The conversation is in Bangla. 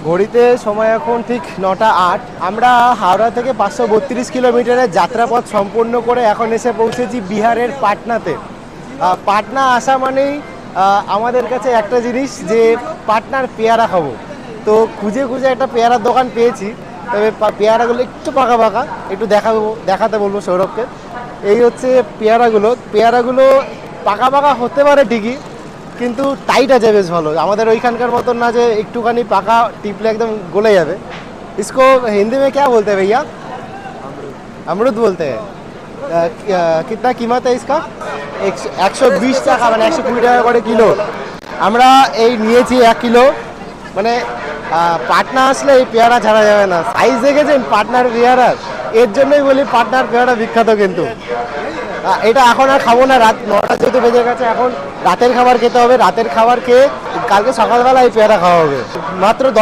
ঘড়িতে সময় এখন ঠিক 9টা 8। আমরা হাওড়া থেকে 532 কিলোমিটারের যাত্রাপথ সম্পূর্ণ করে এখন এসে পৌঁছেছি বিহারের পাটনাতে। পাটনা আসা মানেই আমাদের কাছে একটা জিনিস যে পাটনার পেয়ারা খাবো। তো খুঁজে খুঁজে একটা পেয়ারার দোকান পেয়েছি, তবে পেয়ারাগুলো একটু পাকা পাকা, একটু দেখাতে বলবো সৌরভকে। এই হচ্ছে পেয়ারাগুলো পাকা পাকা হতে পারে ঠিকই, কিন্তু টাইট আছে বেশ ভালো, আমাদের ওইখানকার মতন না যে একটুখানি পাকা টিপলে একদম গলে যাবে। इसको हिंदी में क्या बोलते हैं भैया? अमरूद बोलते हैं। कितना कीमत है इसका? 120 টাকা, মানে 120 টাকা করে কিলো। আমরা এই নিয়েছি 1 কিলো। মানে পাটনা আসলে এই পেয়ারা ছাড়া যাবে না। সাইজ দেখেছেন পাটনার পেয়ারার? এর জন্যই বলি পাটনার পেয়ারা বিখ্যাত। কিন্তু এটা এখন আর খাবো না, রাত 9টা যেহেতু বেজে গেছে, এখন রাতের খাবার খেতে হবে। রাতের খাবার খেয়ে কালকে সকালবেলা এই পেয়ারা খাওয়া হবে। মাত্র 10